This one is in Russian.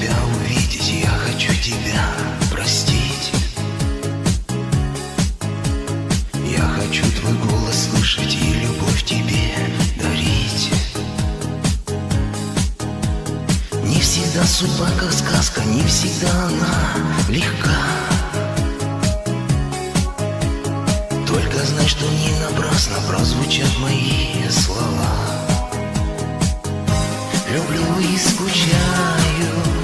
тебя увидеть, я хочу тебя простить. Я хочу твой голос слышать и любовь тебе дарить. Не всегда судьба как сказка, не всегда она легка. Только знай, что не напрасно прозвучат мои слова. Люблю и скучаю